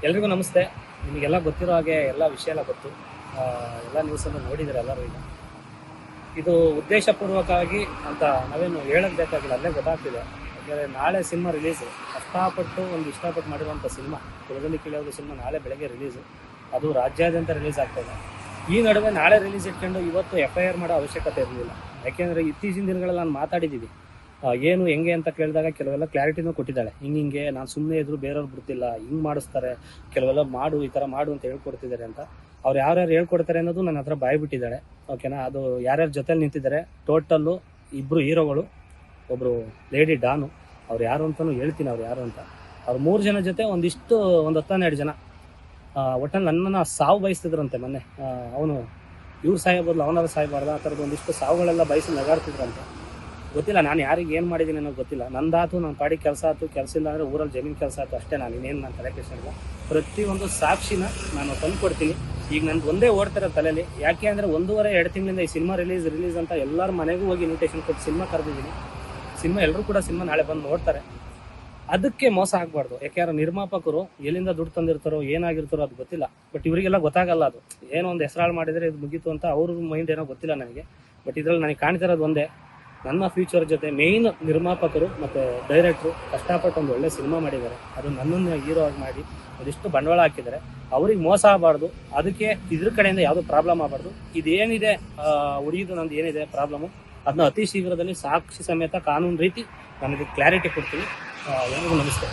ಎಲ್ರಿಗೂ ನಮಸ್ತೆ. ನಿಮಗೆಲ್ಲ ಗೊತ್ತಿರೋ ಹಾಗೆ ಎಲ್ಲ ವಿಷಯ ಎಲ್ಲ ಗೊತ್ತು. ಎಲ್ಲ ನ್ಯೂಸನ್ನು ನೋಡಿದರೆ ಎಲ್ಲರೂ. ಈಗ ಇದು ಉದ್ದೇಶಪೂರ್ವಕವಾಗಿ ಅಂತ ನಾವೇನು ಹೇಳೋದು ಬೇಕಾಗಿಲ್ಲ, ಅಲ್ಲೇ ಗೊತ್ತಾಗ್ತಿದೆ. ಯಾಕೆಂದರೆ ನಾಳೆ ಸಿನಿಮಾ ರಿಲೀಸು. ಒಂದು ಇಷ್ಟಪಟ್ಟು ಮಾಡಿರುವಂಥ ಸಿನಿಮಾ ಕುಲದಲ್ಲಿ ಕೀಳೋದು ಸಿನಿಮಾ ನಾಳೆ ಬೆಳಗ್ಗೆ ರಿಲೀಸು. ಅದು ರಾಜ್ಯಾದ್ಯಂತ ರಿಲೀಸ್ ಆಗ್ತಾಯಿದೆ. ಈ ನಡುವೆ ನಾಳೆ ರಿಲೀಸ್ ಇಟ್ಕೊಂಡು ಇವತ್ತು FIR ಮಾಡೋ ಅವಶ್ಯಕತೆ ಇರಲಿಲ್ಲ. ಯಾಕೆಂದರೆ ಇತ್ತೀಚಿನ ದಿನಗಳಲ್ಲಿ ನಾನು ಮಾತಾಡಿದ್ದೀವಿ, ಏನು ಹೆಂಗೆ ಅಂತ ಕೇಳಿದಾಗ ಕೆಲವೆಲ್ಲ ಕ್ಲಾರಿಟಿನೂ ಕೊಟ್ಟಿದ್ದಾಳೆ. ಹಿಂಗೆ ನಾನು ಸುಮ್ಮನೆ ಇದ್ರು ಬೇರೆಯವ್ರು ಬಿಡ್ತಿಲ್ಲ, ಹಿಂಗೆ ಮಾಡಿಸ್ತಾರೆ, ಕೆಲವೆಲ್ಲ ಮಾಡು, ಈ ಥರ ಮಾಡು ಅಂತ ಹೇಳ್ಕೊಡ್ತಿದ್ದಾರೆ ಅಂತ. ಅವ್ರು ಯಾರ್ಯಾರು ಹೇಳ್ಕೊಡ್ತಾರೆ ಅನ್ನೋದು ನನ್ನ ಹತ್ರ ಬಾಯ್ಬಿಟ್ಟಿದ್ದಾಳೆ. ಓಕೆನಾ? ಅದು ಯಾರ್ಯಾರ ಜೊತೆಲಿ ನಿಂತಿದ್ದಾರೆ, ಟೋಟಲ್ಲು 2 ಹೀರೋಗಳು, ಒಬ್ಬರು ಲೇಡಿ ಡಾನು, ಅವ್ರು ಯಾರು ಅಂತಲೂ ಹೇಳ್ತೀನಿ ಅವ್ರು ಯಾರು ಅಂತ. ಅವ್ರು 3 ಜನ ಜೊತೆ ಒಂದು 10-12 ಜನ ಒಟ್ಟಲ್ಲಿ ನನ್ನನ್ನು ಸಾವು ಬಯಸ್ತಿದ್ರಂತೆ. ಮೊನ್ನೆ ಅವನು ಇವ್ರು ಸಾಯಬಾರ್ದು, ಅವನಾರು ಸಾಯಬಾರ್ದು, ಆ ಥರದ್ದು ಒಂದಿಷ್ಟು ಸಾವುಗಳೆಲ್ಲ ಬಯಸಿ ನಗಾಡ್ತಿದ್ರಂತೆ. ಗೊತ್ತಿಲ್ಲ ನಾನು ಯಾರಿಗೆ ಏನು ಮಾಡಿದ್ದೀನಿ ಅನ್ನೋದು ಗೊತ್ತಿಲ್ಲ. ನಂದಾತು ನನ್ನ ಪಾಡಿ ಕೆಲಸ ಆಯ್ತು, ಕೆಲಸ ಇಲ್ಲ ಅಂದರೆ ಊರಲ್ಲಿ ಜಮೀನು ಕೆಲಸ ಆಯ್ತು, ಅಷ್ಟೇ. ನಾನು ಇನ್ನೇನು ನಾನು ತಲೆ ಕೆಡಿಸಿಲ್ಲ. ಪ್ರತಿಯೊಂದು ಸಾಕ್ಷಿನ ನಾನು ತಂದು ಕೊಡ್ತೀನಿ. ಈಗ ನಂದು ಒಂದೇ ಓಡ್ತಿರೋ ತಲೆಯಲ್ಲಿ. ಯಾಕೆ ಅಂದರೆ 1.5-2 ತಿಂಗಳಿಂದ ಈ ಸಿನಿಮಾ ರಿಲೀಸ್ ಅಂತ ಎಲ್ಲರ ಮನೆಗೂ ಹೋಗಿ ಇನ್ವಿಟೇಷನ್ ಕೊಟ್ಟು ಸಿನಿಮಾ ಕರೆದಿದ್ದೀನಿ. ಎಲ್ಲರೂ ಕೂಡ ಸಿನಿಮಾ ನಾಳೆ ಬಂದು ನೋಡ್ತಾರೆ. ಅದಕ್ಕೆ ಮೋಸ ಆಗಬಾರ್ದು. ಯಾಕೆಂದ್ರೆ ನಿರ್ಮಾಪಕರು ಎಲ್ಲಿಂದ ದುಡ್ಡು ತಂದಿರ್ತಾರೋ ಏನಾಗಿರ್ತಾರೋ ಅದು ಗೊತ್ತಿಲ್ಲ. ಬಟ್ ಇವರಿಗೆಲ್ಲ ಗೊತ್ತಾಗಲ್ಲ. ಅದು ಏನೋ ಒಂದು ಹೆಸರಾಳು ಮಾಡಿದರೆ ಇದು ಮುಗೀತು ಅಂತ ಅವ್ರ ಮೈಂಡ್ ಏನೋ ಗೊತ್ತಿಲ್ಲ ನನಗೆ. ಬಟ್ ಇದರಲ್ಲಿ ನನಗೆ ಕಾಣ್ತಿರೋದು ಒಂದೇ, ನನ್ನ ಫ್ಯೂಚರ್ ಜೊತೆ ಮೇಯ್ನ್ ನಿರ್ಮಾಪಕರು ಮತ್ತು ಡೈರೆಕ್ಟ್ರು ಕಷ್ಟಪಟ್ಟು ಒಂದು ಒಳ್ಳೆ ಸಿನಿಮಾ ಮಾಡಿದ್ದಾರೆ. ಅದು ನನ್ನನ್ನು ಹೀರೋ ಆಗಿ ಮಾಡಿ ಒಂದಿಷ್ಟು ಬಂಡವಾಳ ಹಾಕಿದ್ದಾರೆ. ಅವ್ರಿಗೆ ಮೋಸ ಆಗಬಾರ್ದು. ಅದಕ್ಕೆ ಇದ್ರ ಕಡೆಯಿಂದ ಯಾವುದೂ ಪ್ರಾಬ್ಲಮ್ ಆಗಬಾರ್ದು. ಇದೇನಿದೆ ಹುಡುಗಿದು ನಂದು ಏನಿದೆ ಪ್ರಾಬ್ಲಮ್ಮು, ಅದನ್ನ ಅತಿ ಶೀಘ್ರದಲ್ಲಿ ಸಾಕ್ಷಿ ಸಮೇತ ಕಾನೂನು ರೀತಿ ನನಗೆ ಕ್ಲಾರಿಟಿ ಕೊಡ್ತೀನಿ. ಎಲ್ಲರಿಗೂ ನಮಸ್ತೆ.